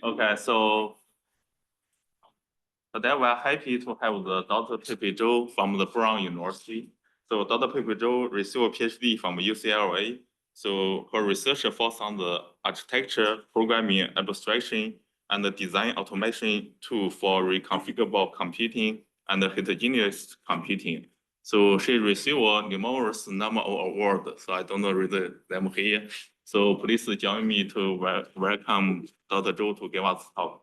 Okay, so today we're happy to have the Dr. Peipei Zhou from the Brown University. So Dr. Peipei Zhou received a Ph.D. from UCLA. So her research focused on the architecture, programming, abstraction, and the design automation tool for reconfigurable computing and heterogeneous computing. So she received a numerous number of awards. So I don't read them here. So please join me to welcome Dr. Zhou to give us talk.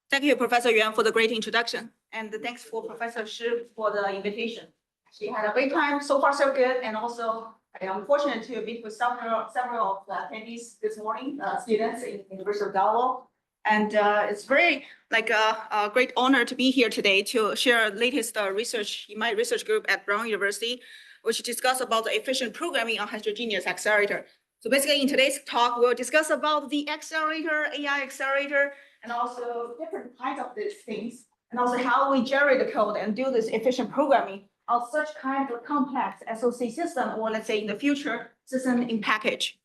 Thank you, Professor Yuan, for the great introduction. And thanks for Professor Shi for the invitation. She had a great time, so far so good. And also, I am fortunate to meet with several of the attendees this morning, students in University of Donald O. And it's very a great honor to be here today to share latest research in my research group at Brown University, which discuss about the efficient programming on heterogeneous accelerator. So basically in today's talk, we'll discuss about the accelerator, AI accelerator, and also different kinds of these things, and also how we generate the code and do this efficient programming of such kind of complex SoC system, or let's say in the future, system in package.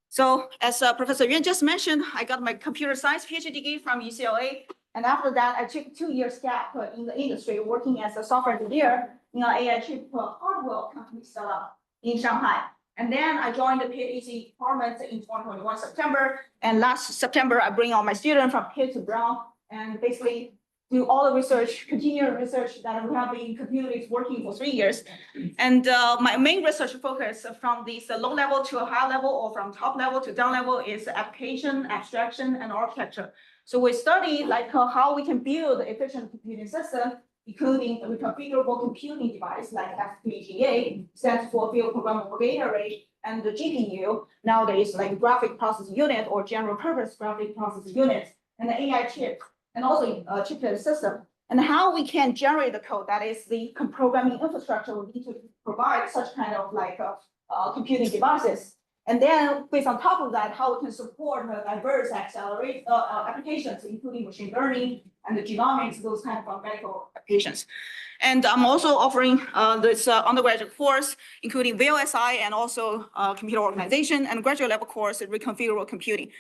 So as Professor Yuan just mentioned, I got my computer science PhD degree from UCLA. And after that, I took 2 years gap in the industry working as a software engineer in an AI chip hardware company startup in Shanghai. And then I joined the PhD department in 2021 September. And last September, I bring all my students from here to Brown and basically do all the research, continual research that we have been computing working for 3 years. And my main research focus from this low level to a high level or from top level to down level is application, abstraction, and architecture. So we study how we can build efficient computing system, including a reconfigurable computing device like FPGA, stands for field programmable gate array, and the GPU, nowadays like graphic processing unit or general purpose graphic processing unit, and the AI chip, and also a chiplet system. And how we can generate the code, that is the programming infrastructure we need to provide such kind of computing devices. And then based on top of that, how we can support diverse accelerate applications, including machine learning and the genomics, those kind of medical applications. And I'm also offering this undergraduate course, including VLSI and also computer organization, and graduate level course, reconfigurable computing.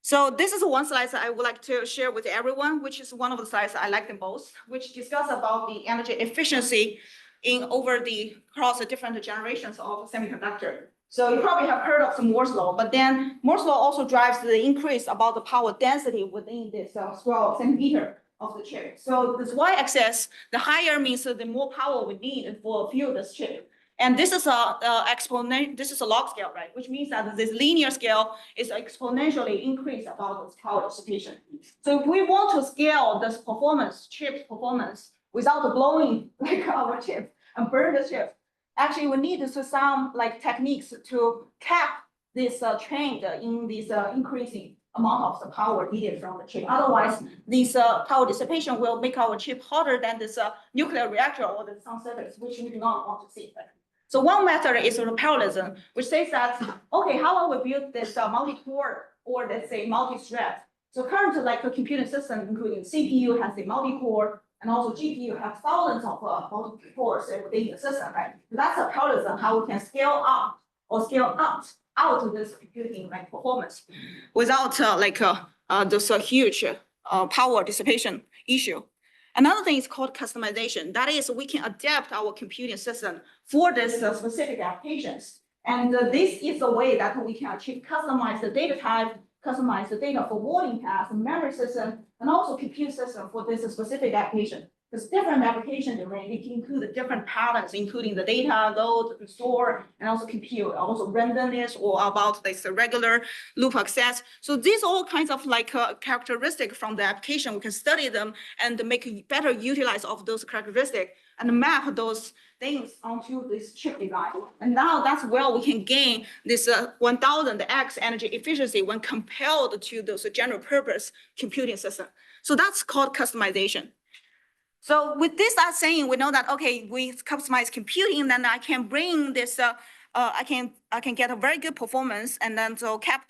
So this is one slide that I would like to share with everyone, which is one of the slides I like the most, which discuss about the energy efficiency across the different generations of semiconductor. So you probably have heard of some Moore's law, but then Moore's law also drives the increase about the power density within this 12 centimeter of the chip. So this y-axis, the higher means the more power we need for fuel this chip. And this is this is a log scale, right? Which means that this linear scale is exponentially increased about this power dissipation. So if we want to scale this performance, chip performance, without blowing our chip and burn the chip, actually, we need some techniques to cap this trend in this increasing amount of the power needed from the chip. Otherwise, this power dissipation will make our chip hotter than this nuclear reactor or the sun surface, which we do not want to see. So one method is parallelism, which says that, okay, how will we build this multi-core or let's say multi-thread? So currently, a computing system, including CPU, has a multi-core, and also GPU has thousands of multi-cores within the system, right? So that's a parallelism, how we can scale up or scale out of this computing performance without this huge power dissipation issue. Another thing is called customization. That is, we can adapt our computing system for this specific applications. And this is a way that we can achieve customize the data type, customize the data forwarding path, memory system, and also compute system for this specific application. Because different application domain, it can include different patterns, including the data, load, store, and also compute, also randomness or about this regular loop access. So these all kinds of characteristic from the application, we can study them and make better utilize of those characteristics and map those things onto this chip design. And now that's where we can gain this 1000x energy efficiency when compared to those general purpose computing system. So that's called customization. So with this saying, we know that, okay, we customize computing, then I can bring this, I can get a very good performance and then so cap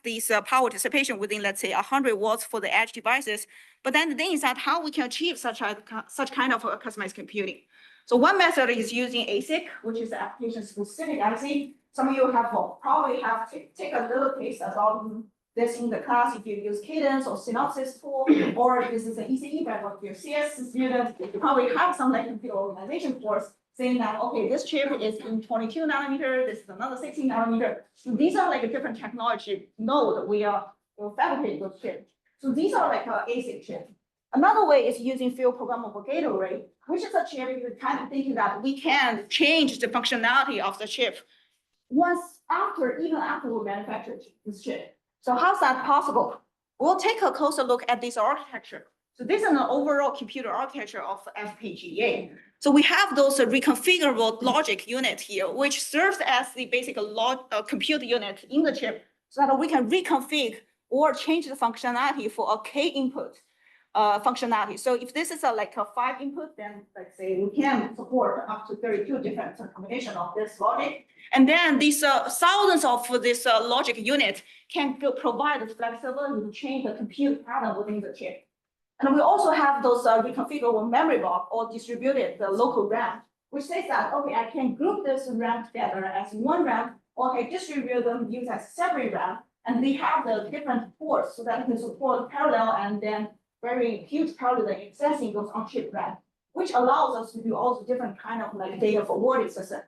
this power dissipation within, let's say 100 watts for the edge devices. But then the thing is that how we can achieve such kind of customized computing. So one method is using ASIC, which is application-specific IC. Some of you have probably have take a little case about this in the class if you use Cadence or Synopsys tool, or this is an ECE background for your CS student. You probably have some like computer organization course saying that, okay, this chip is in 22 nanometer, this is another 16 nanometer. So these are like a different technology node we are fabricating those chips. So these are like a ASIC chip. Another way is using field programmable gate array, which is a chip you're kind of thinking that we can change the functionality of the chip even after we manufacture this chip. So how's that possible? We'll take a closer look at this architecture. So this is an overall computer architecture of FPGA. So we have those reconfigurable logic unit here, which serves as the basic compute unit in the chip so that we can reconfigure or change the functionality for a K input functionality. So if this is like a 5 input, then let's say we can support up to 32 different combination of this logic. And then these thousands of this logic unit can provide the flexibility to change the compute pattern within the chip. And we also have those reconfigurable memory block or distributed the local RAM, which says that, okay, I can group this RAM together as one RAM, or I distribute them use as separate RAM, and they have the different ports so that it can support parallel and then very huge parallel accessing those on-chip RAM, which allows us to do all the different kind of like data forwarding system.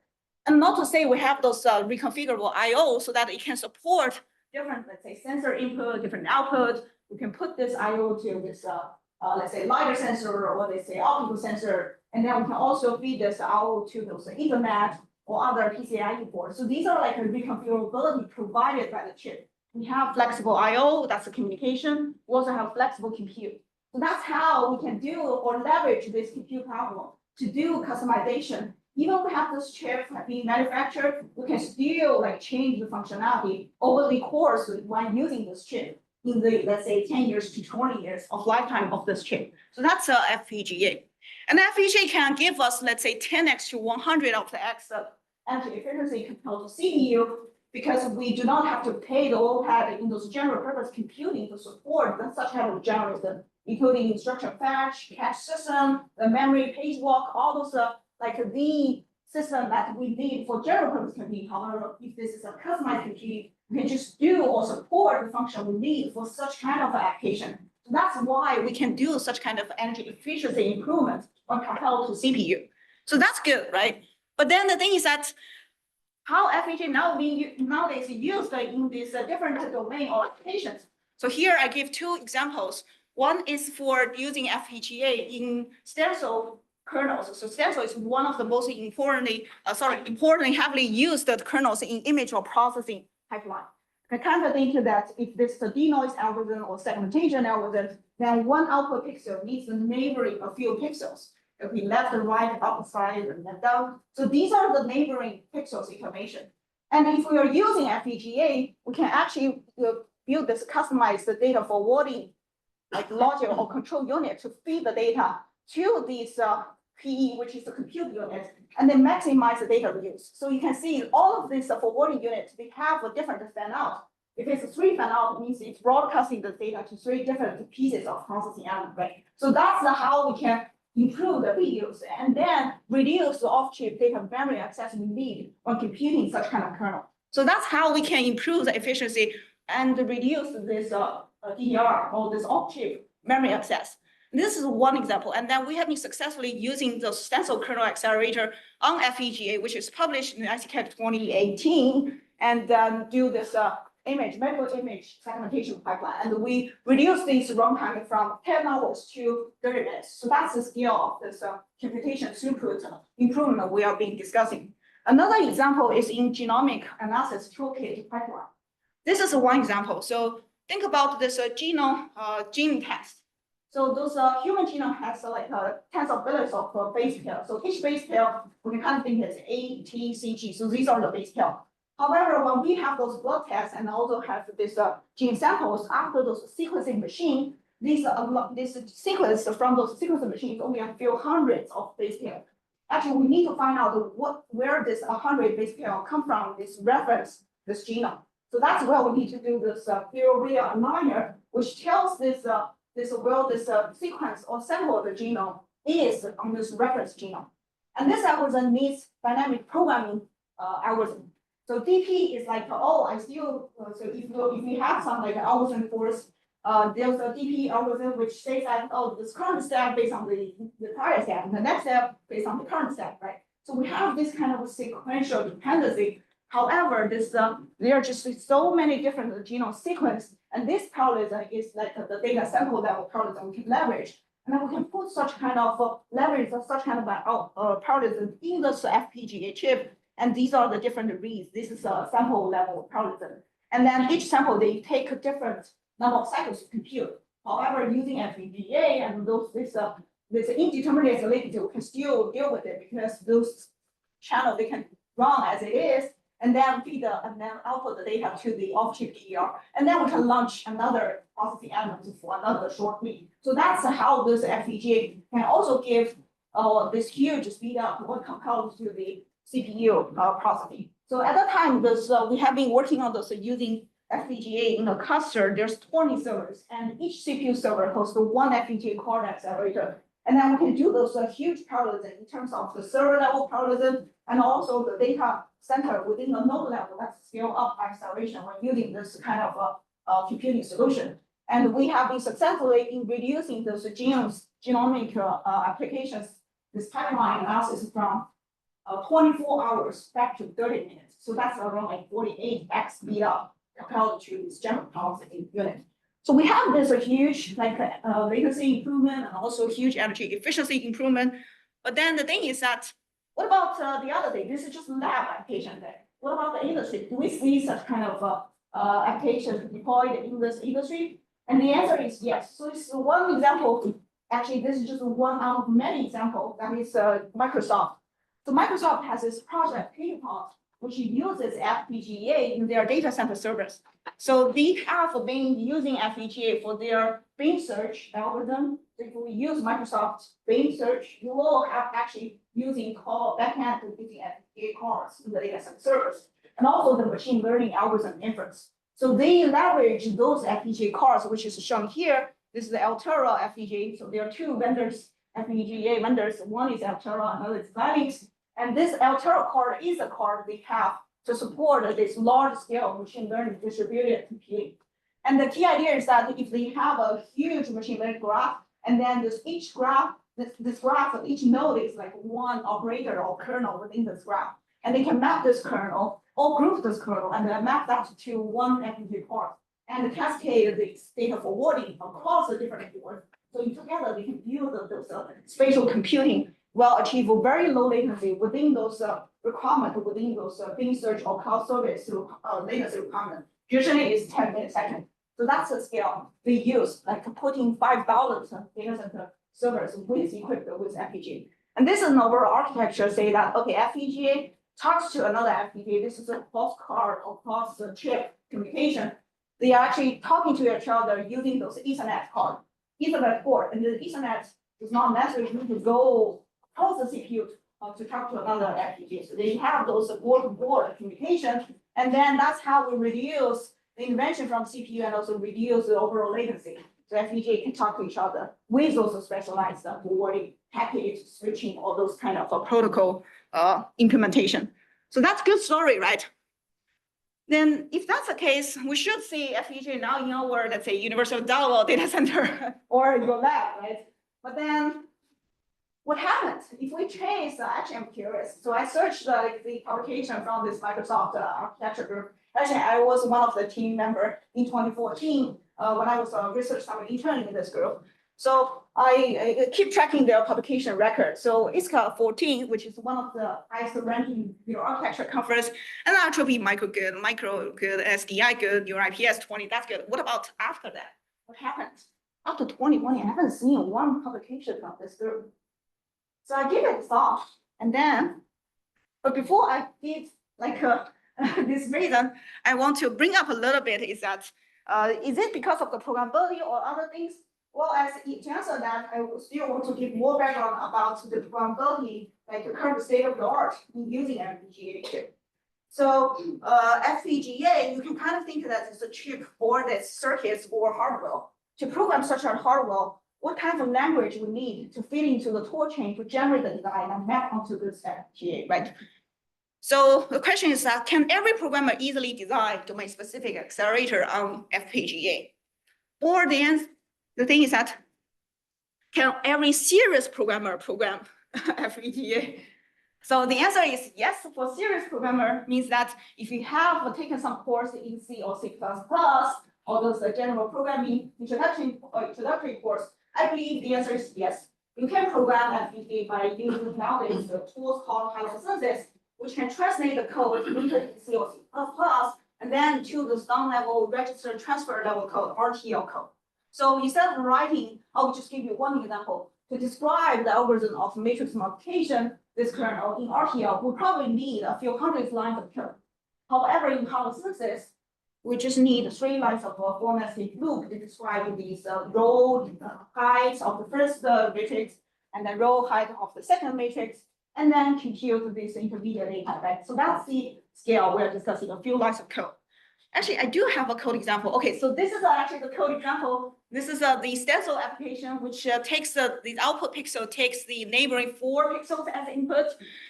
And not to say we have those reconfigurable I/O so that it can support different, let's say, sensor input, different output. We can put this I/O to this, let's say, LiDAR sensor or let's say optical sensor, and then we can also feed this I/O to those Ethernet or other PCIe ports. So these are like a reconfigurability provided by the chip. We have flexible I/O, that's the communication. We also have flexible compute. So that's how we can do or leverage this compute power to do customization. Even if we have this chip being manufactured, we can still like change the functionality over the course when using this chip in the, let's say, 10 years to 20 years of lifetime of this chip. So that's a FPGA. And FPGA can give us, let's say, 10x to 100 of the X energy efficiency compared to CPU, because we do not have to pay the overhead in those general purpose computing to support such kind of general, including instruction fetch, cache system, the memory page walk, all those like the system that we need for general purpose computing. However, if this is a customized computing, we can just do or support the function we need for such kind of application. So that's why we can do such kind of energy efficiency improvement when compared to CPU. So that's good, right? But then the thing is that how FPGA nowadays used in these different domain or applications. So here I give two examples. One is for using FPGA in stencil kernels. So stencil is one of the most importantly heavily used kernels in image or processing pipeline. I kind of think that if this is a denoise algorithm or segmentation algorithm, then one output pixel needs the neighboring a few pixels. If we left and right, up, side, and then down. So these are the neighboring pixels information. And if we are using FPGA, we can actually build this customized data forwarding like logic or control unit to feed the data to these PE, which is the compute unit, and then maximize the data reuse. So you can see all of these forwarding units, they have a different fan out. If it's a 3 fan out, it means it's broadcasting the data to 3 different pieces of processing element, right? So that's how we can improve the reuse and then reduce the off-chip data memory access we need when computing such kind of kernel. So that's how we can improve the efficiency and reduce this DDR or this off-chip memory access. This is one example. And then we have been successfully using the stencil kernel accelerator on FPGA, which is published in ICCAD 2018, and then do this medical image segmentation pipeline. And we reduce this runtime from 10 hours to 30 minutes. So that's the scale of this computation throughput improvement we are being discussing. Another example is in genomic analysis toolkit pipeline. This is one example. So think about this gene test. So those human genome has like tens of billions of base pairs. So each base pair, we can kind of think as A, T, C, G. So these are the base pairs. However, when we have those blood tests and also have this gene samples after those sequencing machine, this sequence from those sequencing machines only a few hundreds of base pairs. Actually, we need to find out where this 100 base pair come from, this reference, this genome. So that's where we need to do this theory aligner, which tells this sequence or sample of the genome is on this reference genome. And this algorithm needs dynamic programming algorithm. So DP is like, oh, I still, so if you have some like algorithm force, there's a DP algorithm which says that, oh, this current step based on the prior step, and the next step based on the current step, right? So we have this kind of sequential dependency. However, there are just so many different genome sequence, and this parallelism is like the data sample level parallelism we can leverage. And then we can put such kind of leverage of such kind of parallelism in this FPGA chip. And these are the different reads. This is a sample level parallelism. And then each sample, they take a different number of cycles to compute. However, using FPGA and this indeterminate latency, we can still deal with it because those channels, they can run as it is, and then feed and then output the data to the off-chip DER. And then we can launch another processing element for another short read. So that's how this FPGA can also give this huge speed up when compared to the CPU processing. So at that time, we have been working on this using FPGA in a cluster. There's 20 servers, and each CPU server hosts one FPGA core accelerator. And then we can do those huge parallelism in terms of the server level parallelism and also the data center within the node level that's scale up acceleration when using this kind of computing solution. And we have been successfully in reducing those genomic applications, this pipeline analysis from 24 hours back to 30 minutes. So that's around like 48x speed up compared to this general processing unit. So we have this huge like latency improvement and also huge energy efficiency improvement. But then the thing is that, what about the other thing? This is just lab application there. What about the industry? Do we see such kind of applications deployed in this industry? And the answer is yes. So it's one example. Actually, this is just one out of many examples. That is Microsoft. So Microsoft has this project Viewpoint, which uses FPGA in their data center servers. So they have been using FPGA for their Bing search algorithm. If we use Microsoft Bing search, you will have actually using call backend using FPGA cores in the data center servers, and also the machine learning algorithm inference. So they leverage those FPGA cores, which is shown here. This is the Altera FPGA. So there are two vendors, FPGA vendors. One is Altera, another is Xilinx. And this Altera core is a core they have to support this large scale machine learning distributed computing. And the key idea is that if they have a huge machine learning graph, and then each graph, this graph of each node is like one operator or kernel within this graph. And they can map this kernel or group this kernel and then map that to one FPGA core. And cascade this data forwarding across the different cores. So together they can build those spatial computing will achieve a very low latency within those requirements, within those Bing search or cloud service latency requirement. Usually is 10 milliseconds. So that's the scale they use, like putting 5,000 data center servers with equipped with FPGA. And this is an overall architecture say that, okay, FPGA talks to another FPGA. This is a cross card or cross chip communication. They are actually talking to each other using those Ethernet port, and the Ethernet does not necessarily need to go across the CPU to talk to another FPGA. So they have those board-to-board communication, and then that's how we reduce the invention from CPU and also reduce the overall latency. So FPGA can talk to each other with those specialized forwarding, package switching, all those kind of protocol implementation. So that's good story, right? Then if that's the case, we should see FPGA now in our, let's say, University of Delaware data center or your lab, right? But then what happens if we change? Actually, I'm curious. So I searched the publication from this Microsoft architecture group. Actually, I was one of the team member in 2014 when I was a research summer intern in this group. So I keep tracking their publication record. So ISCA 14, which is one of the highest ranking architecture conference, and IEEE micro good, SDI good, your IPS 20, that's good. What about after that? What happened? After 2020, I haven't seen one publication from this group. So I give it a thought, and then, but before I give like this reason, I want to bring up a little bit is that, is it because of the programmability or other things? Well, to answer that, I still want to give more background about the programmability, like the current state of the art in using FPGA chip. So FPGA, you can kind of think that it's a chip for the circuits or hardware. To program such a hardware, what kind of language we need to fit into the tool chain to generate the design and map onto this FPGA, right? So the question is that, can every programmer easily design domain-specific accelerator on FPGA? Or the thing is that, can every serious programmer program FPGA? So the answer is yes. For serious programmer means that if you have taken some course in C or C++, or those general programming introductory course, I believe the answer is yes. You can program FPGA by using nowadays the tools called Heterogeneous, which can translate the code into C or C++, and then to the down level register transfer level code, RTL code. So instead of writing, I'll just give you one example. To describe the algorithm of matrix multiplication, this kernel in RTL will probably need a few hundred lines of code. However, in Heterogeneous, we just need 3 lines of a formatted loop to describe these row height of the first matrix, and then row height of the second matrix, and then compute this intermediate data, right? So that's the scale we're discussing, a few lines of code. Actually, I do have a code example. Okay, so this is actually the code example. This is the stencil application, which takes the output pixel, takes the neighboring 4 pixels as input.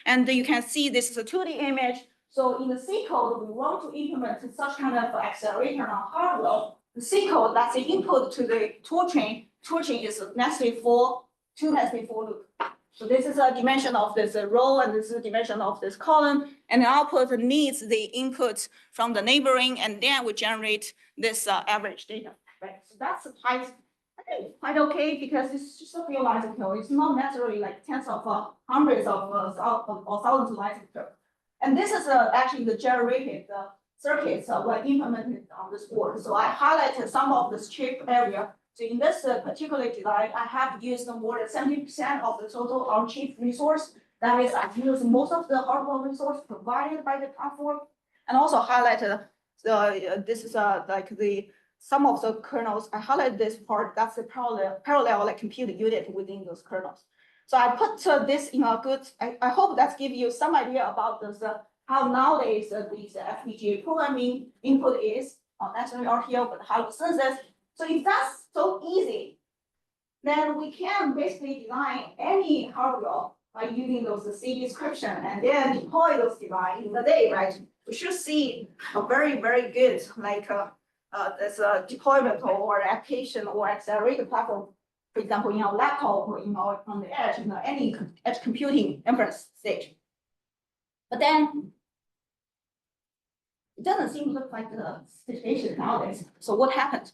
And you can see this is a 2D image. So in the C code, we want to implement such kind of accelerator on hardware. The C code, that's the input to the tool chain. Tool chain is nested for 2 nested for loop. So this is a dimension of this row, and this is a dimension of this column, and the output needs the input from the neighboring, and then we generate this average data, right? So that's quite, I think, quite okay, because it's just a few lines of code. It's not necessarily like tens of hundreds of or thousands of lines of code. And this is actually the generated circuits were implemented on this board. So I highlighted some of this chip area. So in this particular design, I have used more than 70% of the total on-chip resource. That is, I've used most of the hardware resource provided by the platform, and also highlighted this is like some of the kernels. I highlighted this part. That's the parallel like compute unit within those kernels. So I put this in a good. I hope that gives you some idea about this how nowadays these FPGA programming input is not necessarily RTL, but how it senses. So if that's so easy, then we can basically design any hardware by using those C description and then deploy those designs in the day, right? We should see a very, very good like this deployment or application or accelerator platform, for example, in our laptop or on the edge, in any edge computing inference stage. But then it doesn't seem to look like the situation nowadays. So what happened?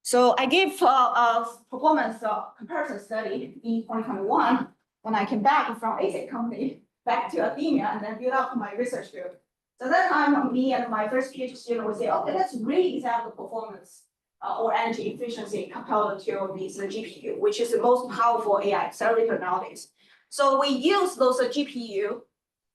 So I gave a performance comparison study in 2021 when I came back from ASIC company back to academia and then built up my research field. So that time, me and my first PhD student would say, okay, let's re-examine the performance or energy efficiency compared to this GPU, which is the most powerful AI accelerator nowadays. So we use those GPU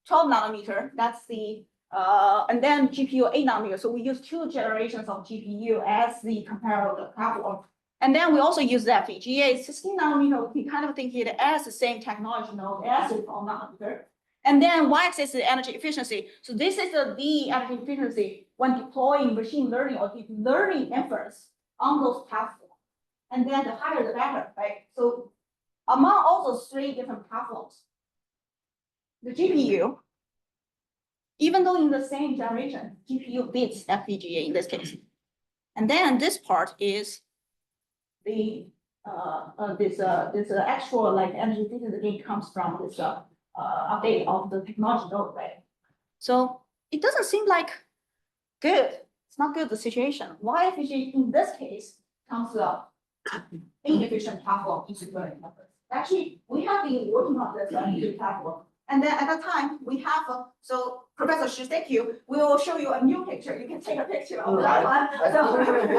12 nanometer, that's the and then GPU 8 nanometer. So we use 2 generations of GPU as the comparable platform. And then we also use the FPGA 16 nanometer. We kind of think it as the same technology node as the 12 nanometer. And then y-axis is the energy efficiency. So this is the energy efficiency when deploying machine learning or deep learning inference on those platforms. And then the higher the better, right? So among all those 3 different platforms, the GPU, even though in the same generation, GPU beats FPGA in this case. And then this part is the this actual like energy efficiency comes from this update of the technology node, right? So it doesn't seem like good. It's not good the situation. Why FPGA in this case comes up inefficient platform into learning methods. Actually, we have been working on this platform. And then at that time, we have, so Professor Shi, thank you. We will show you a new picture. You can take a picture of that one. I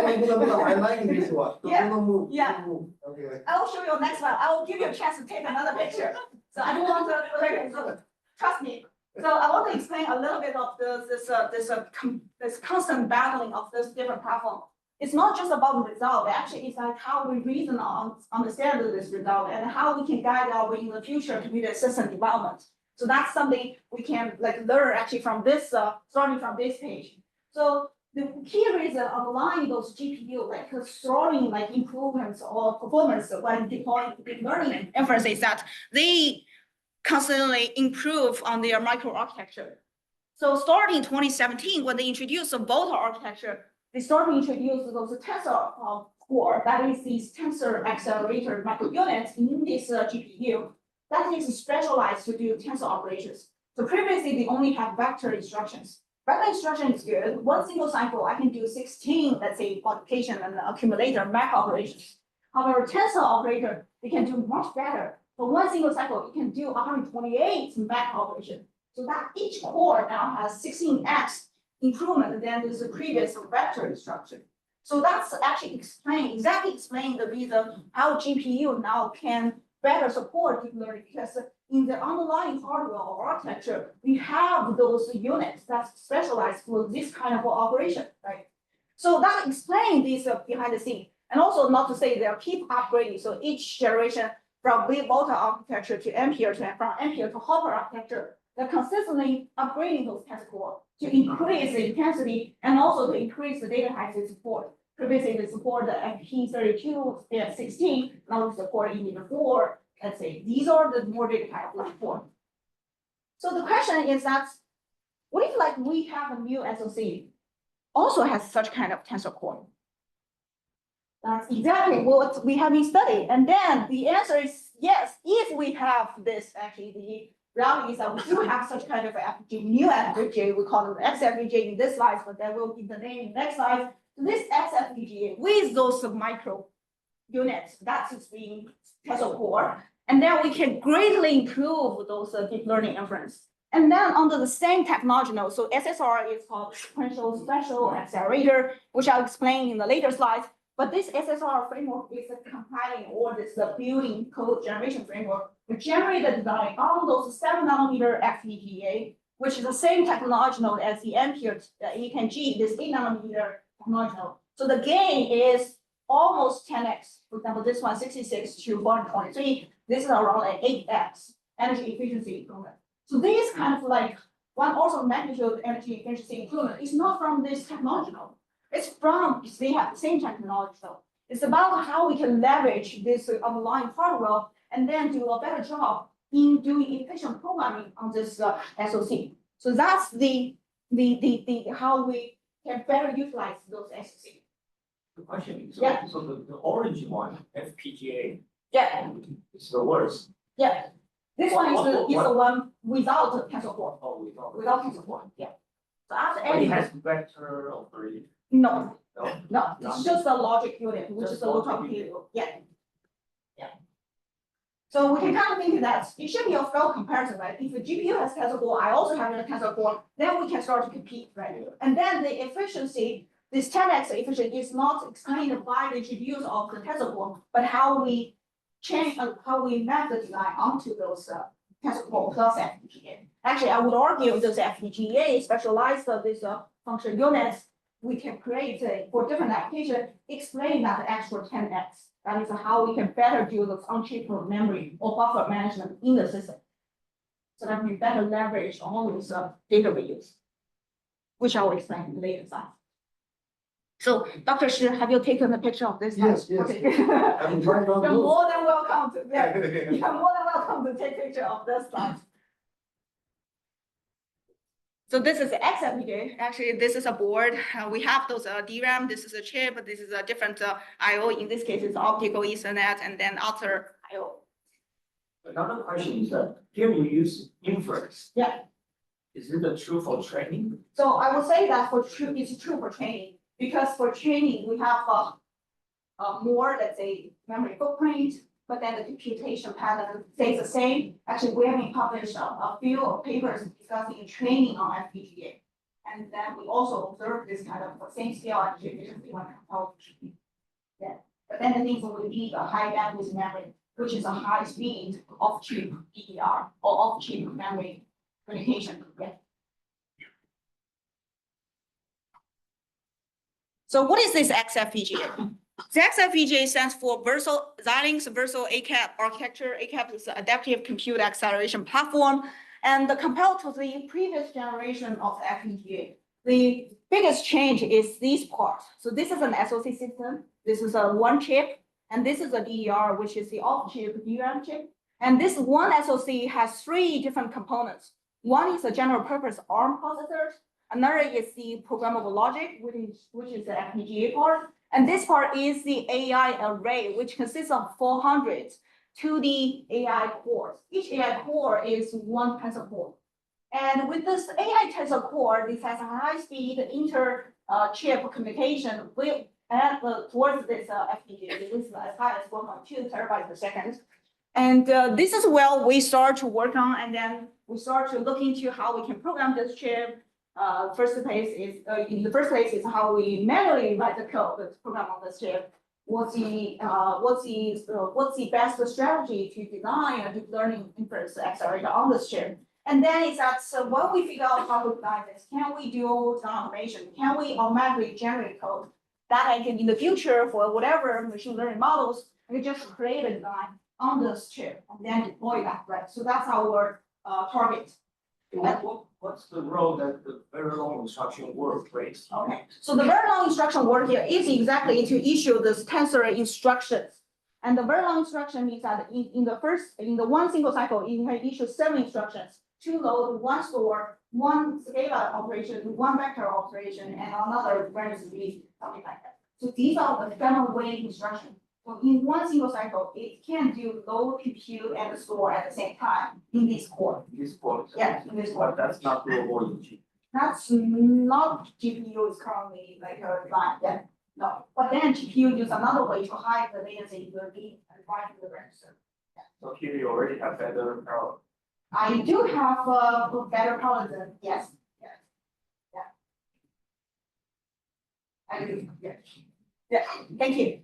like this one. Yeah. Yeah. Okay. I will show you next one. I will give you a chance to take another picture. So I don't want to, trust me. So I want to explain a little bit of this constant battling of this different platform. It's not just about the result. Actually, it's like how we reason on understand this result and how we can guide our in the future computer system development. So that's something we can like learn actually from this, starting from this page. So the key reason underlying those GPU, like throwing like improvements or performance when deploying deep learning inference is that they constantly improve on their microarchitecture. So starting in 2017, when they introduced the Volta architecture, they started to introduce those tensor core, that is these tensor accelerator micro units in this GPU that is specialized to do tensor operations. So previously, they only have vector instructions. Vector instruction is good. One single cycle, I can do 16, let's say, multiplication and accumulator MAC operations. However, tensor operator, they can do much better. For one single cycle, you can do 128 MAC operations. So that each core now has 16x improvement than the previous vector instruction. So that's actually exactly explain the reason how GPU now can better support deep learning, because in the underlying hardware or architecture, we have those units that's specialized for this kind of operation, right? So that explains this behind the scene. And also not to say they'll keep upgrading. So each generation from Volta architecture to Ampere to from Ampere to Hopper architecture, they're consistently upgrading those tensor core to increase the intensity and also to increase the data types they support. Previously, they support the FP32, they have 16, now we support even 4. Let's say these are the more data type we support. So the question is that, what if like we have a new SoC also has such kind of tensor core? That's exactly what we have been studying. And then the answer is yes, if we have this, actually the reality is that we do have such kind of FPGA, new FPGA, we call it XFPGA in this slide, but that will be the name in the next slide. So this XFPGA with those micro units, that is being tensor core. And then we can greatly improve those deep learning inference. And then under the same technology node, so SSR is called sequential special accelerator, which I'll explain in the later slides. But this SSR framework is compiling all this building code generation framework to generate the design on those 7 nanometer FPGA, which is the same technology node as the Ampere, EKG, this 8 nanometer technology node. So the gain is almost 10x. For example, this one 66 to 123. This is around an 8x energy efficiency improvement. So this kind of like one also magnitude energy efficiency improvement is not from this technology node. It's from, they have the same technology though. It's about how we can leverage this underlying hardware and then do a better job in doing efficient programming on this SoC. So that's the how we can better utilize those SoC. The question is, Yeah. so the orange one, FPGA, Yeah, is the worst. yeah. This one is the one without the tensor core, Oh, without tensor core, yeah. So after But it adding, has vector operation. no, No? no, it's just a logic unit, which Just is a low logic computer, yeah. Yeah. So we can kind of think that it should be a fair comparison, right? If the GPU has tensor core, I also have a tensor core, then we can start to compete, right? And then the efficiency, this 10x efficiency is not explained by the GPUs of the tensor core, but how we change, how we map the design onto those tensor core plus FPGA. Actually, I would argue those FPGA specialized this function units we can create for different applications, explain that extra 10x. That is how we can better do the on-chip memory or buffer management in the system. So that we better leverage all those data we use, which I will explain in later slide. So, Dr. Shi, have you taken a picture of this? Yes, yes. Okay. I'm trying not You're to. more than welcome to, yeah, you're more than welcome to take picture of this slide. So this is the XFPGA. Actually, this is a board. We have those DRAM. This is a chip. This is a different I/O. In this case, it's optical Ethernet, and then other I/O. Another question is that here you use inference. Yeah. Is it true for training? So I would say that it's true for training, because for training we have more, let's say, memory footprint, but then the computation pattern stays the same. Actually, we have been published a few papers discussing training on FPGA. And then we also observe this kind of same scale energy efficiency when compared to training. Yeah, but then the things we need a high bandwidth memory, which is a high speed off-chip DDR or off-chip memory communication. Yeah. So what is this XFPGA? The XFPGA stands for Xilinx Versal ACAD architecture. ACAD is the Adaptive Compute Acceleration Platform. And compared to the previous generation of FPGA, The biggest change is this part. So this is an SoC system. This is a one chip, and this is a DDR, which is the off-chip DRAM chip. And this one SoC has three different components. One is a general purpose ARM processor. Another is the programmable logic, which is the FPGA part. And this part is the AI array, which consists of 400 2D AI cores. Each AI core is one tensor core. And with this AI tensor core, this has a high-speed inter-chip communication towards this FPGA. This is as high as 1.2 terabytes per second. And this is where we start to work on, and then we start to look into how we can program this chip. In the first place is how we manually write the code to program on this chip. What's the best strategy to design a deep learning inference accelerator on this chip? And then it's that when we figure out how to design this, can we do design automation? Can we automatically generate code that I can in the future for whatever machine learning models, I can just create a design on this chip and then deploy that, right? So that's our target. What's the role that the very long instruction work plays? Okay, so the very long instruction word here is exactly to issue this tensor instructions. And the very long instruction means that in the one single cycle, you can issue 7 instructions, 2 load, 1 store, 1 scalar operation, 1 vector operation, and another various speed, something like that. So these are the 7 way instructions. So in one single cycle, it can do load, compute, and store at the same time in this core. This point. Yeah, in this core. But that's not doable in G. That's not GPU is currently like a design, yeah, no. But then GPU use another way to hide the latency in the read and write to the register. So here you already have better power. I do have better power than, yes, yeah. I do, yeah. Yeah, thank you.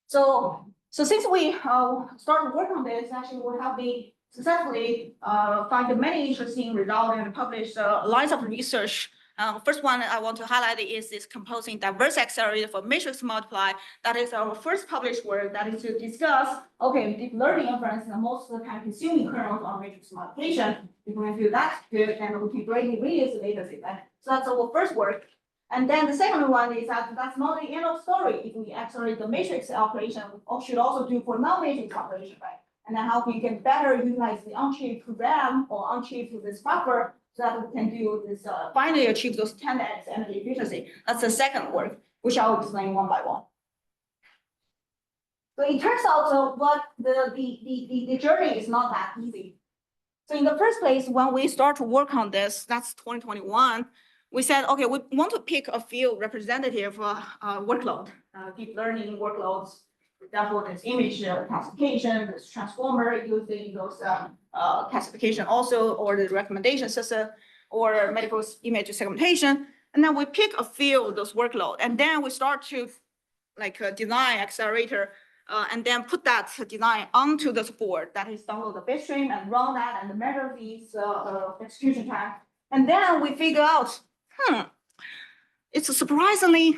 So since we started working on this, actually we have been successfully find many interesting results and published lines of research. First one I want to highlight is this composing diverse accelerator for matrix multiply. That is our first published work that is to discuss, okay, deep learning inference and most of the time consuming kernels on matrix multiplication. If we can do that good, and we can greatly reduce the latency. So that's our first work. And then the second one is that that's not the end of story. If we accelerate the matrix operation, we should also do for non-matrix operation, right? And then how we can better utilize the on-chip program or on-chip this buffer so that we can do this, finally achieve those 10x energy efficiency. That's the second work, which I'll explain one by one. So it turns out what the journey is not that easy. So in the first place, when we start to work on this, that's 2021. We said, okay, we want to pick a few representative workload, deep learning workloads. For example, this image classification, this transformer using those classification also, or the recommendation system, or medical image segmentation. And then we pick a few of those workload, and then we start to like design accelerator, and then put that design onto this board. That is download the bitstream and run that and measure these execution time. And then we figure out, it's surprisingly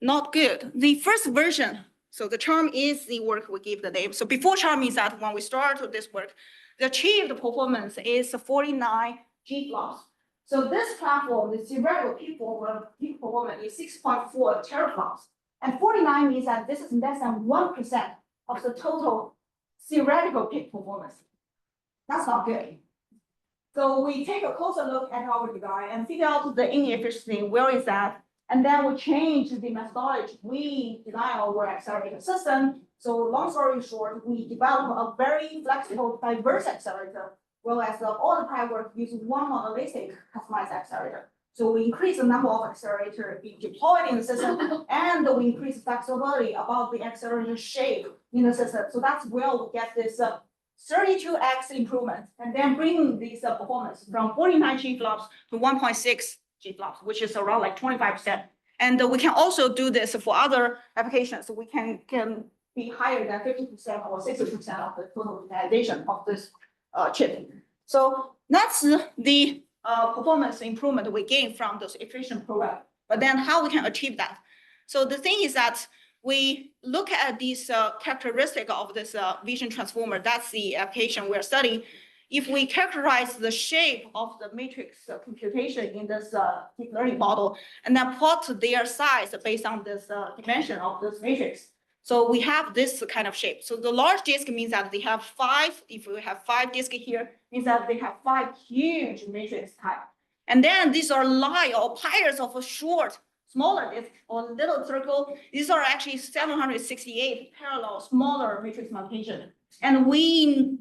not good. The first version, so the charm is the work we give the name. So before charm is that when we start this work, the achieved performance is 49 G flops. So this platform, the theoretical peak performance is 6.4 teraflops. And 49 means that this is less than 1% of the total theoretical peak performance. That's not good. So we take a closer look at our design and figure out the inefficiency, where is that? And then we change the methodology. We design our accelerator system. So long story short, we develop a very flexible, diverse accelerator, whereas all the prior work uses one monolithic customized accelerator. So we increase the number of accelerators being deployed in the system, and we increase flexibility about the accelerator shape in the system. So that's where we get this 32x improvement, and then bring this performance from 49 G flops to 1.6 G flops, which is around like 25%. And we can also do this for other applications. So we can be higher than 50% or 60% of the total utilization of this chip. So that's the performance improvement we gain from this efficient program. But then how we can achieve that? So the thing is that we look at these characteristic of this vision transformer. That's the application we're studying. if we characterize the shape of the matrix computation in this deep learning model, and then plot their size based on this dimension of this matrix. So we have this kind of shape. So the large disk means that they have 5, if we have 5 disks here, means that they have 5 huge matrix type. And then these are line or pairs of a short, smaller disk or little circle. These are actually 768 parallel smaller matrix multiplication. And we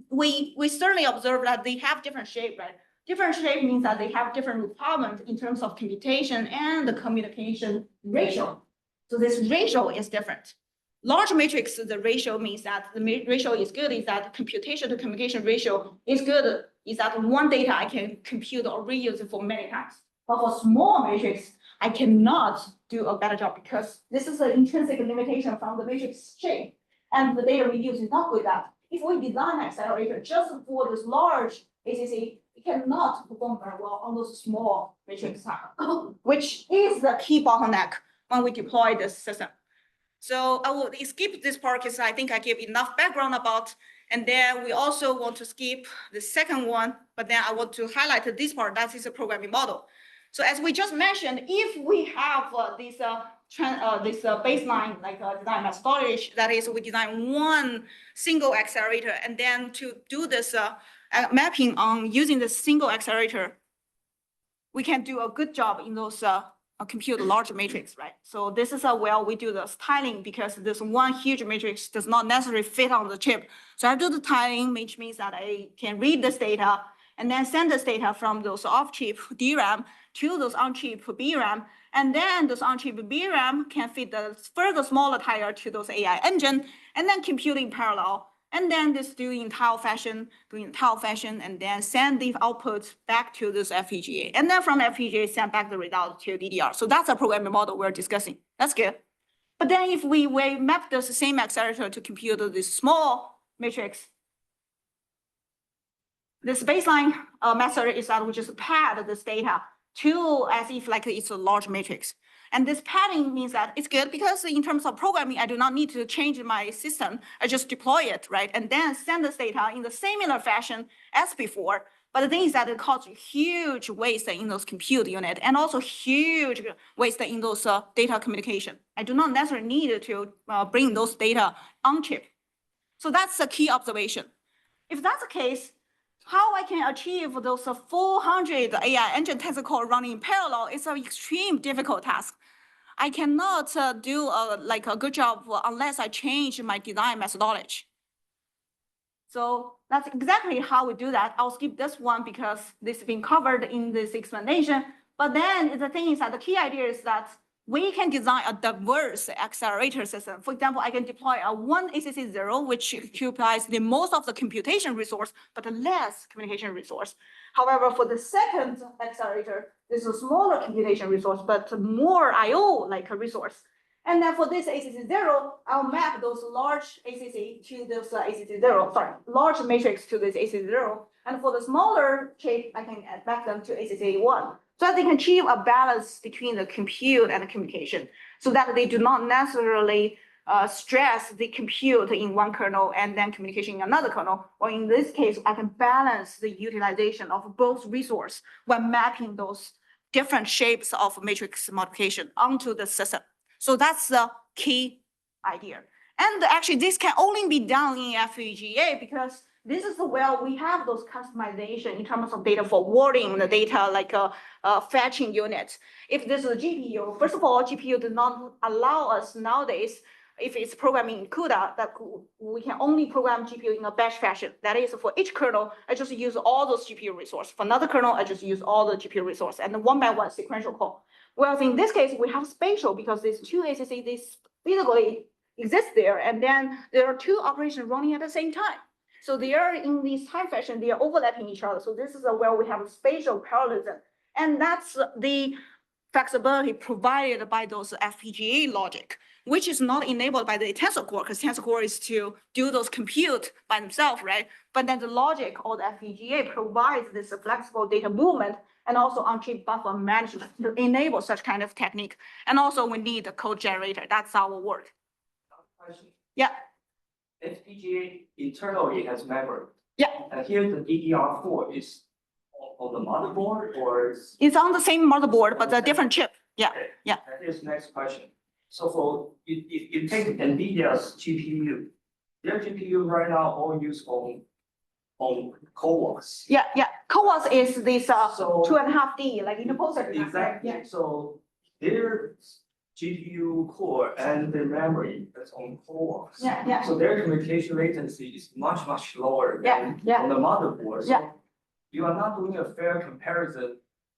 certainly observe that they have different shape, right? Different shape means that they have different requirements in terms of computation and the communication ratio. So this ratio is different. Large matrix, the ratio means that the ratio is good, is that computation to communication ratio is good, is that one data I can compute or reuse it for many times. But for small matrix, I cannot do a better job because this is an intrinsic limitation from the matrix shape. And the data we use is not good enough. If we design an accelerator just for this large ACC, it cannot perform very well on those small matrix type, which is the key bottleneck when we deploy this system. So I will skip this part because I think I gave enough background about, and then we also want to skip the second one, but then I want to highlight this part, that is a programming model. So as we just mentioned, if we have this baseline like design methodology, that is we design one single accelerator, and then to do this mapping on using the single accelerator, we can do a good job in those compute large matrix, right? So this is where we do the tiling because this one huge matrix does not necessarily fit on the chip. So I do the tiling, which means that I can read this data and then send this data from those off-chip DRAM to those on-chip BRAM. And then those on-chip BRAM can feed the further smaller tire to those AI engine and then compute in parallel. And then this doing in tile fashion, and then send the outputs back to this FPGA. And then from FPGA, send back the result to DDR. So that's a programming model we're discussing. That's good. But then if we map the same accelerator to compute this small matrix, this baseline method is that we just pad this data to as if like it's a large matrix. And this padding means that it's good because in terms of programming, I do not need to change my system. I just deploy it, right? And then send this data in the similar fashion as before. But the thing is that it causes huge waste in those compute unit and also huge waste in those data communication. I do not necessarily need to bring those data on chip. So that's the key observation. If that's the case, how I can achieve those 400 AI engine tensor core running in parallel is an extreme difficult task. I cannot do like a good job unless I change my design methodology. So that's exactly how we do that. I'll skip this one because this has been covered in this explanation. But then the thing is that the key idea is that we can design a diverse accelerator system. For example, I can deploy a one ACC 0, which occupies the most of the computation resource, but less communication resource. However, for the second accelerator, this is a smaller computation resource, but more I/O like a resource. And then for this ACC 0, I'll map those large ACC to this ACC 0, large matrix to this ACC 0. And for the smaller chip, I can map them to ACC 1. So that they can achieve a balance between the compute and the communication so that they do not necessarily stress the compute in one kernel and then communication in another kernel. Or in this case, I can balance the utilization of both resources when mapping those different shapes of matrix multiplication onto the system. So that's the key idea. And actually, this can only be done in FPGA because this is where we have those customization in terms of data forwarding the data like a fetching unit. If this is a GPU, first of all, GPU does not allow us nowadays, if it's programming in CUDA, that we can only program GPU in a batch fashion. That is, for each kernel, I just use all those GPU resources. For another kernel, I just use all the GPU resources and one by one sequential call. Whereas in this case, we have spatial because these two ACC, they physically exist there, and then there are two operations running at the same time. So they are in this time fashion, they are overlapping each other. So this is where we have a spatial parallelism. And that's the flexibility provided by those FPGA logic, which is not enabled by the tensor core, because tensor core is to do those compute by themselves, right? But then the logic or the FPGA provides this flexible data movement and also on-chip buffer management to enable such kind of technique. And also we need a code generator. That's our work. Question. Yeah. FPGA internally has memory. Yeah. And here the DDR4 is on the motherboard or is? It's on the same motherboard, but a different chip. Yeah, Okay. yeah. And this next question. So for, you take NVIDIA's GPU, their GPU right now all used on CoWoS. Yeah, yeah. CoWoS is this So- 2.5D, like interposer. Exactly, Yeah. so their GPU core and the memory that's on CoWoS. Yeah, yeah, So their communication latency is much, much lower yeah, than yeah. on the motherboard. Yeah. So you are not doing a fair comparison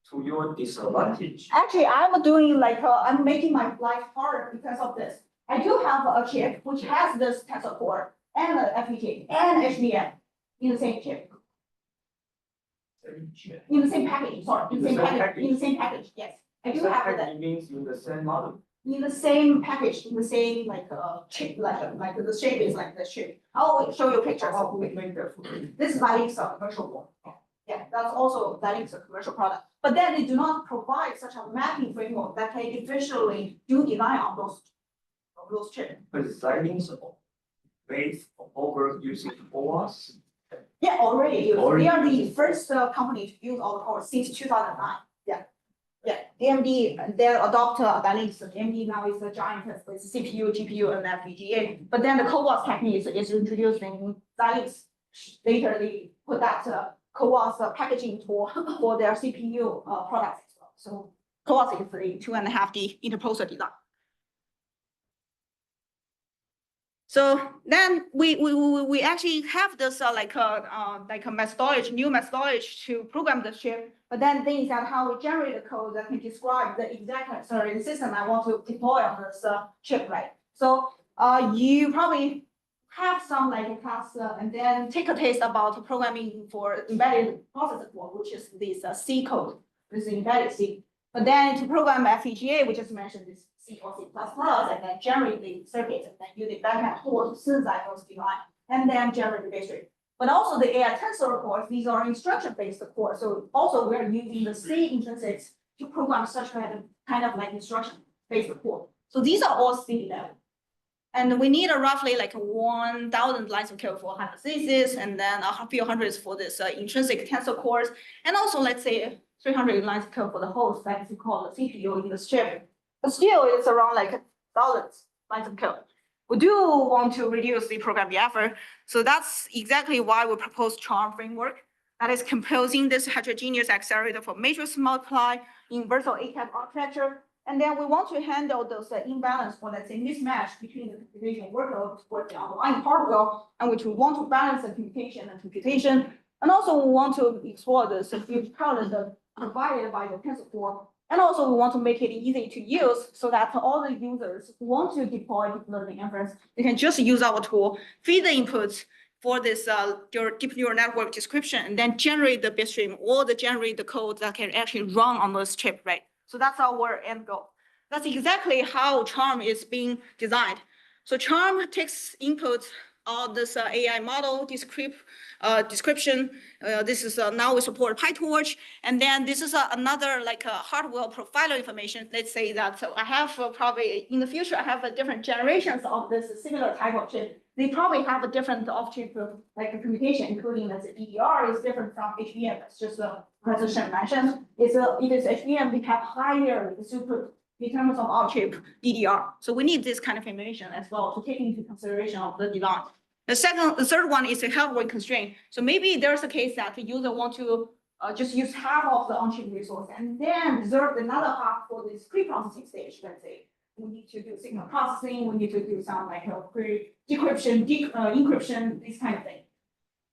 to your disadvantage. Actually, I'm doing like, I'm making my life harder because of this. I do have a chip which has this tensor core and the FPGA and HBM in the same chip, in the same package, sorry, in the same package, in the same package, yes. I do have that. It means in the same motherboard. In the same package, in the same like chip, like the shape is like the chip. I'll show you pictures. How do we make that for you? This is Xilinx commercial one. Yeah, that's also Xilinx commercial product. But then they do not provide such a mapping framework that can efficiently do design on those chips. But Xilinx made over using CoWoS. Yeah, already. Already We are the using first company to use our core since 2009. Yeah. Yeah, AMD, they adopt Xilinx. AMD now is a giant with CPU, GPU, and FPGA. But then the CoWoS technique is introduced in Xilinx. Later, they put that CoWoS packaging tool for their CPU products as well. So CoWoS is a 2.5D interposer design. So then we actually have this like a methodology, new methodology to program the chip. But then things that how we generate the code that can describe the exact accelerator system I want to deploy on this chip, right? So you probably have some like a class and then take a taste about programming for embedded processor code, which is this C code, this is embedded C. But then to program FPGA, we just mentioned this C or C++, and then generate the circuit, and then use the backend tool to synthesize those design, and then generate the base rate. But also the AI tensor cores, these are instruction-based cores. So also we're using the C intrinsics to program such kind of like instruction-based core. So these are all C level. And we need roughly like 1,000 lines of code for hypothesis, and then a few hundreds for this intrinsic tensor cores, and also let's say 300 lines of code for the host that is called the CPU in this chip. But still, it's around like thousands lines of code. We do want to reduce the programming effort. So that's exactly why we propose CHARM framework that is composing this heterogeneous accelerator for matrix multiply universal ACAD architecture. And then we want to handle those imbalance or let's say mismatch between the computation workload for the underlying hardware, and which we want to balance the computation and computation. And also we want to explore the security color provided by the tensor core. And also we want to make it easy to use so that all the users who want to deploy deep learning inference, they can just use our tool, feed the inputs for this deep neural network description, and then generate the bitstream or generate the code that can actually run on this chip, right? So that's our end goal. That's exactly how CHARM is being designed. So CHARM takes inputs of this AI model description. This is now we support PyTorch, and then this is another like a hardware profiler information. Let's say that so I have probably in the future I have different generations of this similar type of chip. They probably have a different off-chip like communication, including that the DDR is different from HBM. That's just Professor mentioned. If it's HBM, we have higher throughput in terms of off-chip DDR. So we need this kind of information as well to take into consideration of the design. The third one is a hardware constraint. So maybe there's a case that the user want to just use half of the on-chip resource and then reserve another half for this pre-processing stage. Let's say we need to do signal processing, we need to do some like decryption, encryption, this kind of thing.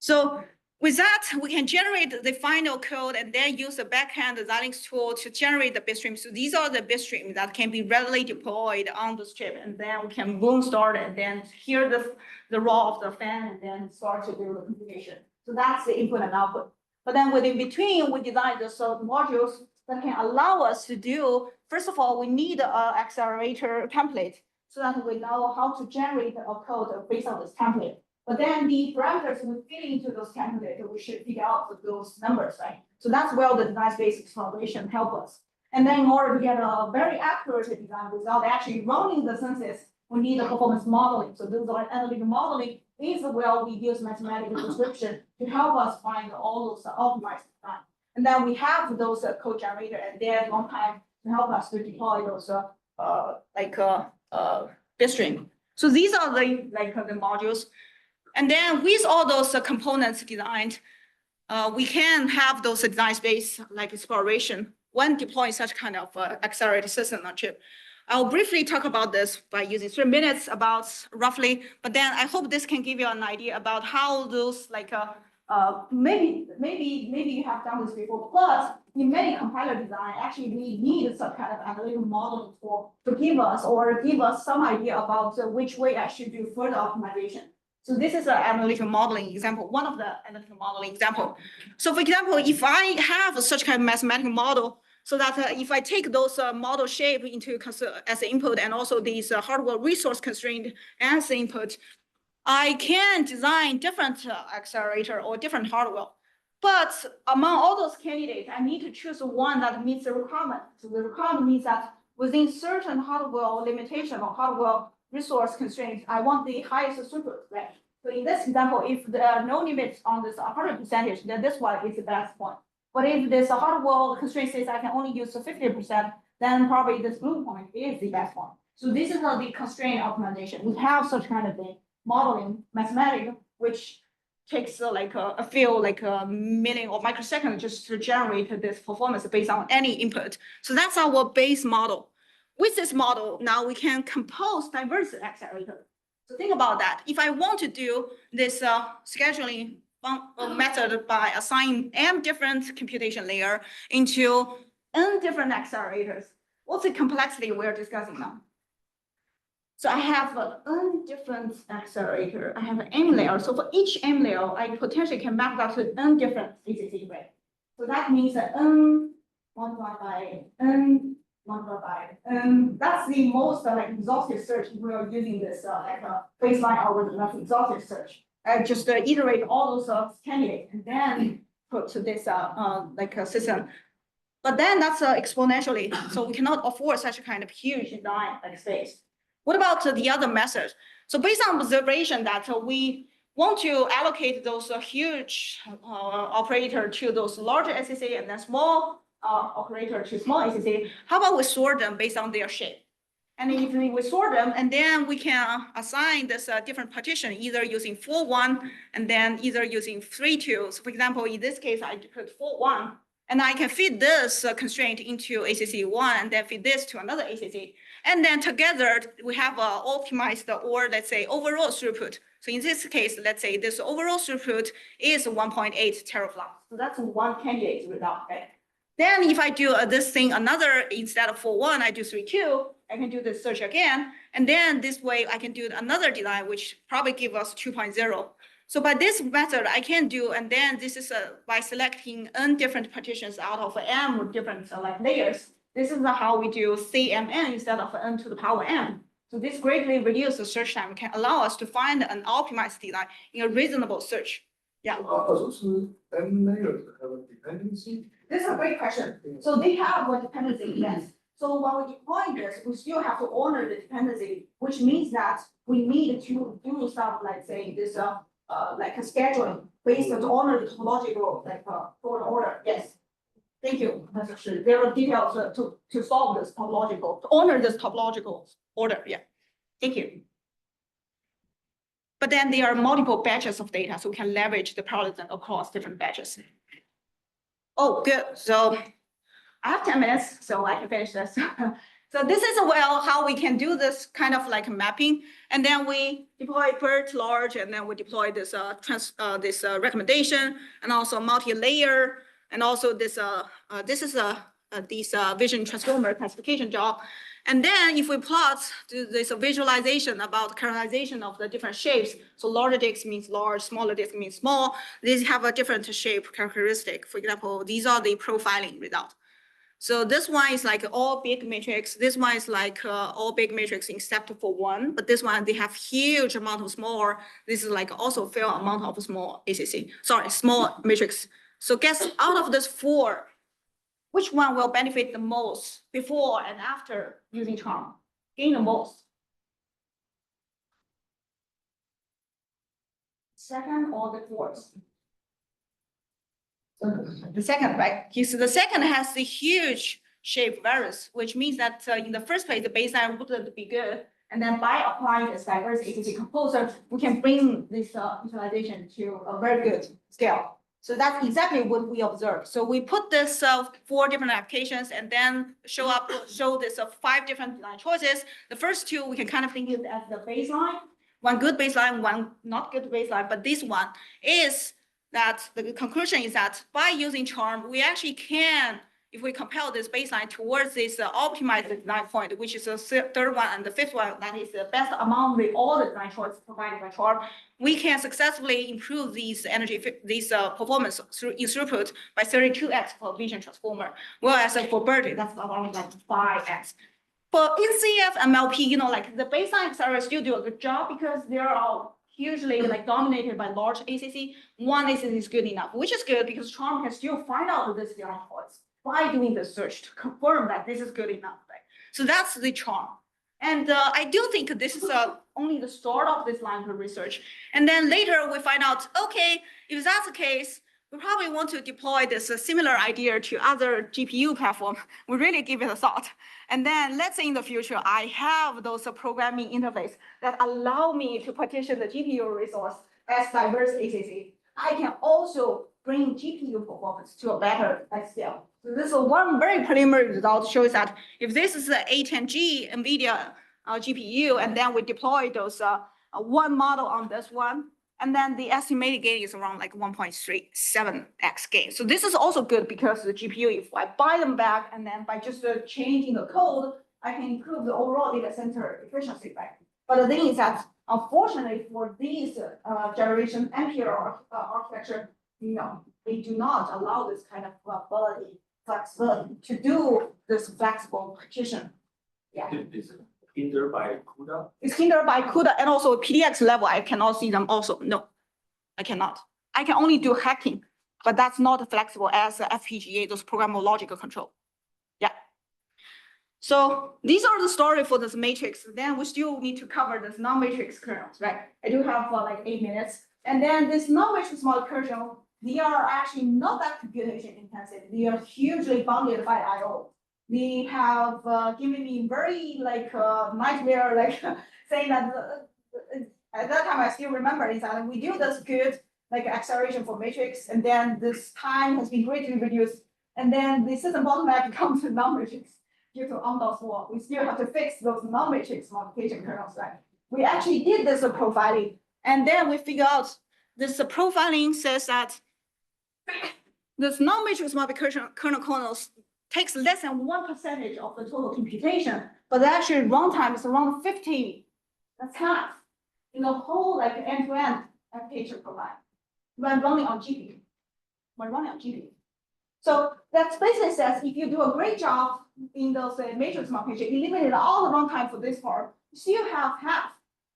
So with that, we can generate the final code and then use the backend Xilinx tool to generate the bitstream. So these are the bitstreams that can be readily deployed on this chip, and then we can boom start and then hear the raw of the fan and then start to do the computation. So that's the input and output. But then within between, we design the modules that can allow us to do, first of all, we need an accelerator template so that we know how to generate a code based on this template. But then the parameters we fit into those templates, we should figure out those numbers, right? So that's where the device-based acceleration help us. And then in order to get a very accurate design without actually running the census, we need a performance modeling. So those are analytical modeling is where we use mathematical description to help us find all those optimized design. And then we have those code generator and then long time to help us to deploy those bitstream. So these are the modules. And then with all those components designed, we can have those design space like exploration when deploying such kind of accelerated system on chip. I'll briefly talk about this by using 3 minutes about roughly, but then I hope this can give you an idea about how those maybe you have done this before. Plus, in many compiler design, actually we need some kind of analytical modeling to give us some idea about which way I should do further optimization. So this is an analytical modeling example, one of the analytical modeling example. So for example, if I have such kind of mathematical model, so that if I take those model shape into as input and also these hardware resource constraint as input, I can design different accelerator or different hardware. But among all those candidates, I need to choose one that meets the requirement. So the requirement means that within certain hardware limitation or hardware resource constraints, I want the highest throughput, right? So in this example, if there are no limits on this 100%, then this one is the best one. But if this hardware constraint says I can only use 50%, then probably this Viewpoint is the best one. So this is the constraint optimization. We have such kind of thing, modeling mathematics, which takes a few million or microseconds just to generate this performance based on any input. So that's our base model. With this model, now we can compose diverse accelerator. So think about that. If I want to do this scheduling method by assigning m different computation layer into n different accelerators, what's the complexity we're discussing now? So I have n different accelerator. I have an m layer. So for each m layer, I potentially can map that to n different ACC, right? So that means that n multiplied by n multiplied by n. That's the most exhaustive search. We are using this baseline algorithm. That's exhaustive search. I just iterate all those candidates and then put this a system. But then that's exponentially, so we cannot afford such a kind of huge design space. What about the other methods? So based on observation that we want to allocate those huge operator to those larger SCC and then small operator to small SCC, how about we sort them based on their shape? And if we sort them, and then we can assign this different partition, either using 4-1 and then either using 3-2. So for example, in this case, I put 4-1, and I can feed this constraint into ACC1 and then feed this to another ACC. And then together, we have optimized or let's say overall throughput. So in this case, let's say this overall throughput is 1.8 teraflops. So that's one candidate result, right? Then if I do this thing another, instead of 4-1, I do 3-2, I can do the search again. And then this way I can do another design, which probably give us 2.0. So by this method, I can do, and then this is by selecting n different partitions out of m different layers. This is how we do CMN instead of n to the power m. So this greatly reduces the search time, can allow us to find an optimized design in a reasonable search. Yeah. those M layers have a dependency? This is a great question. So they have a dependency, yes. So when we deploy this, we still have to honor the dependency, which means that we need to do stuff like say this like a scheduling based on honor the topological order. Yes. Thank you. There are details to solve this topological, to honor this topological order. Yeah. Thank you. But then there are multiple batches of data, so we can leverage the parallelism across different batches. Oh, good. So I have 10 minutes, so I can finish this. So this is how we can do this kind of like mapping, and then we deploy BERT large, and then we deploy this recommendation, and also multi-layer, and also this is this vision transformer classification job. And then if we plot this visualization about characterization of the different shapes, so larger disk means large, smaller disk means small, these have a different shape characteristic. For example, these are the profiling results. So this one is like all big matrix. This one is like all big matrix except for one, but this one, they have huge amount of small. This is like also fair amount of small ACC, sorry, small matrix. So guess out of this 4, which one will benefit the most before and after using charm? Gain the most. second or the fourth? The second, right? So the second has the huge shape variance, which means that in the first place, the baseline wouldn't be good. And then by applying this diverse ACC composer, we can bring this utilization to a very good scale. So that's exactly what we observed. So we put this 4 different applications and then show this 5 different design choices. The first 2, we can kind of think of as the baseline, one good baseline, one not good baseline. But this one is that the conclusion is that by using charm, we actually can, if we compare this baseline towards this optimized design point, which is the 3rd one and the 5th one, that is the best among all the design choices provided by charm, we can successfully improve these performance in throughput by 32x for vision transformer. Whereas for Birdie, that's around like 5x. For NCF and MLP, like the baseline accelerator still do a good job because they're all hugely like dominated by large ACC. One ACC is good enough, which is good because charm can still find out this design choice by doing the search to confirm that this is good enough, right? So that's the charm. And I do think this is only the start of this line of research. And then later we find out, okay, if that's the case, we probably want to deploy this similar idea to other GPU platform. We really give it a thought. And then let's say in the future, I have those programming interface that allow me to partition the GPU resource as diverse ACC. I can also bring GPU performance to a better scale. So this is one very preliminary result shows that if this is the A10G NVIDIA GPU, and then we deploy those one model on this one, and then the estimated gain is around like 1.37x gain. So this is also good because the GPU, if I buy them back, and then by just changing the code, I can improve the overall data center efficiency, right? But the thing is that, unfortunately, for these generation NPR architecture, they do not allow this kind of flexibility to do this flexible partition. Yeah. Is it hindered by CUDA? It's hindered by CUDA and also PDX level. I cannot see them also. No, I cannot. I can only do hacking, but that's not flexible as FPGA, those programmable logical control. Yeah. So these are the story for this matrix. Then we still need to cover this non-matrix kernels, right? I do have like 8 minutes. And then this non-matrix model kernel, they are actually not that computation intensive. They are hugely bounded by I/O. They have given me very nightmare, saying that at that time I still remember is that we do this good acceleration for matrix, and then this time has been greatly reduced, and then the system bottleneck becomes a non-matrix due to Amdahl's law. We still have to fix those non-matrix modification kernels, right? We actually did this profiling, and then we figure out this profiling says that this non-matrix modification kernels takes less than 1% of the total computation, but actually runtime is around 50. That's half in the whole end-to-end application provide when running on GPU. So that basically says if you do a great job in those matrix modification, eliminate all the runtime for this part, you still have half.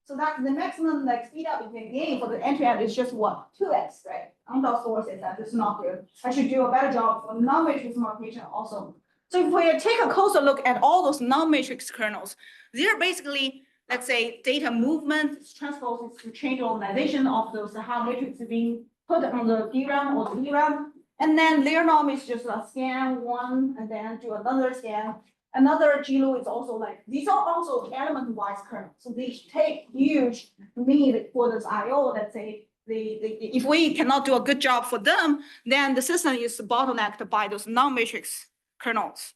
So that's the maximum speed up you can gain for the end-to-end is just what? 2x, right? Amdahl's source is that this is not good. I should do a better job for non-matrix modification also. So if we take a closer look at all those non-matrix kernels, they're basically, let's say, data movement, transposes to change organization of those hard matrix being put on the DRAM or the DRAM. And then layer norm is just a scan one and then do another scan. Another GLU is also these are also element-wise kernels. So they take huge need for this I/O. Let's say if we cannot do a good job for them, then the system is bottlenecked by those non-matrix kernels.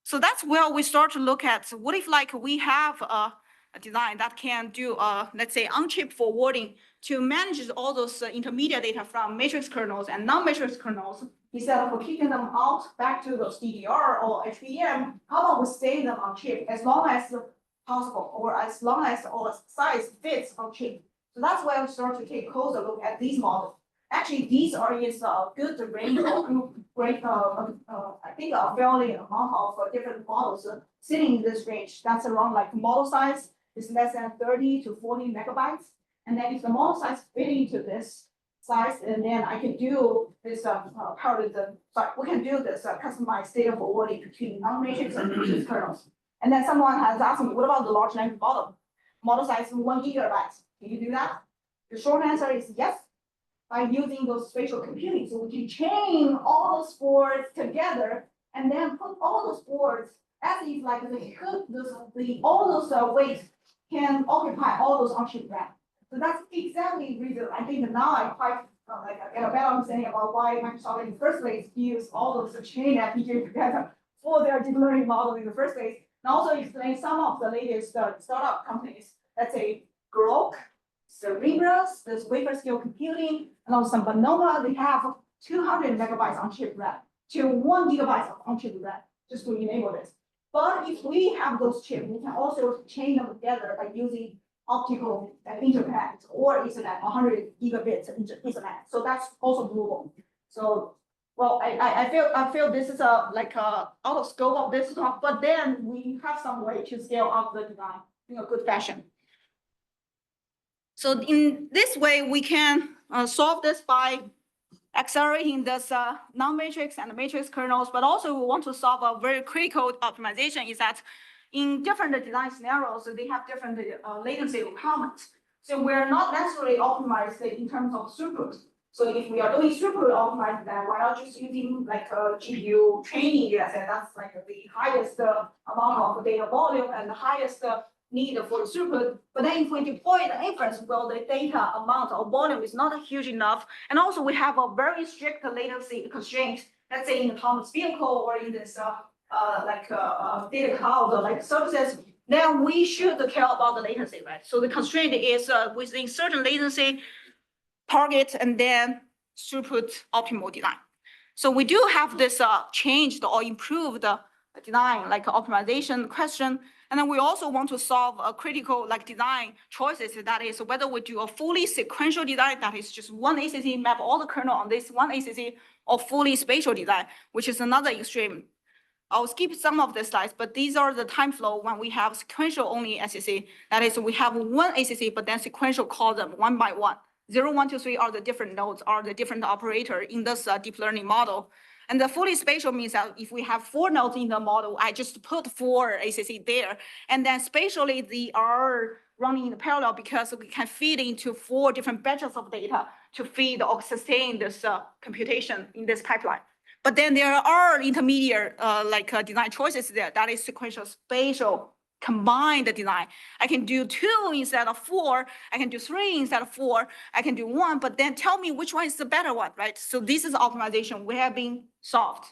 So that's where we start to look at what if we have a design that can do let's say on-chip forwarding to manage all those intermediate data from matrix kernels and non-matrix kernels instead of kicking them out back to those DDR or HBM. How about we save them on chip as long as possible or as long as our size fits on chip? So that's why we start to take a closer look at these models. Actually, these are a good range of great, I think a fairly amount of different models sitting in this range. That's around model size is less than 30 to 40 megabytes. And then if the model size fit into this size, and then I can do this we can do this customized data forwarding between non-matrix and matrix kernels. And then someone has asked me, what about the large language model? Model size 1 gigabyte. Can you do that? The short answer is yes. By using those spatial computing, so we can chain all those boards together and then put all those boards as if like all those weights can occupy all those on-chip RAM. So that's exactly the reason I think now I quite I get a better understanding about why Microsoft in the first place used all those chain FPGA together for their deep learning model in the first place. And also explain some of the latest startup companies, let's say Grok, Cerebrus, this wafer scale computing, and also some Bonoma, they have 200 megabytes on chip RAM to 1 gigabyte of on chip RAM just to enable this. But if we have those chips, we can also chain them together by using optical interconnect or Ethernet, 100 gigabits Ethernet. So that's also doable. So, well, I feel this is out of scope of this talk, but then we have some way to scale up the design in a good fashion. So in this way, we can solve this by accelerating this non-matrix and matrix kernels, but also we want to solve a very critical optimization is that in different design scenarios, they have different latency requirements. So we're not necessarily optimized in terms of throughput. So if we are doing throughput optimized, then why not just using like a GPU training data set? That's like the highest amount of data volume and the highest need for the throughput. But then if we deploy the inference, well, the data amount or volume is not huge enough. And also we have a very strict latency constraint, let's say in autonomous vehicle or in this data cloud or like services, then we should care about the latency, right? So the constraint is within certain latency target and then throughput optimal design. So we do have this changed or improved design like optimization question. And then we also want to solve a critical like design choices. That is whether we do a fully sequential design, that is just one ACC, map all the kernel on this one ACC, or fully spatial design, which is another extreme. I'll skip some of the slides, but these are the time flow when we have sequential only ACC. That is, we have one ACC, but then sequential call them one by one. 0, 1, 2, 3 are the different nodes, are the different operator in this deep learning model. And the fully spatial means that if we have 4 nodes in the model, I just put 4 ACC there. And then spatially, they are running in parallel because we can feed into 4 different batches of data to feed or sustain this computation in this pipeline. But then there are intermediate design choices there. That is sequential spatial combined design. I can do 2 instead of 4. I can do 3 instead of 4. I can do 1, but then tell me which one is the better one, right? So this is optimization we have been solved.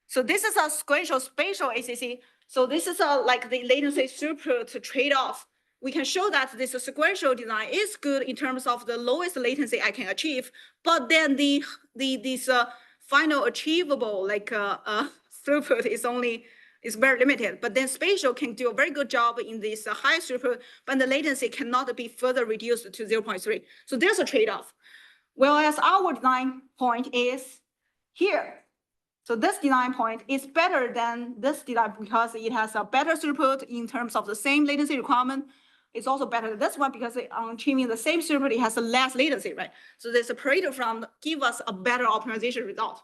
So this is a sequential spatial ACC. So this is like the latency throughput trade-off. We can show that this sequential design is good in terms of the lowest latency I can achieve, but then this final achievable throughput is very limited. But then spatial can do a very good job in this high throughput, but the latency cannot be further reduced to 0.3. So there's a trade-off. Whereas our design point is here. So this design point is better than this design because it has a better throughput in terms of the same latency requirement. It's also better than this one because on achieving the same throughput, it has a less latency, right? So the separator from give us a better optimization result.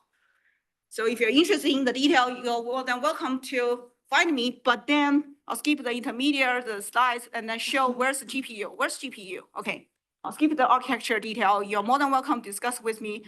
So if you're interested in the detail, you're more than welcome to find me, but then I'll skip the intermediate, the slides, and then show where's the GPU. Where's GPU? Okay, I'll skip the architecture detail. You're more than welcome to discuss with me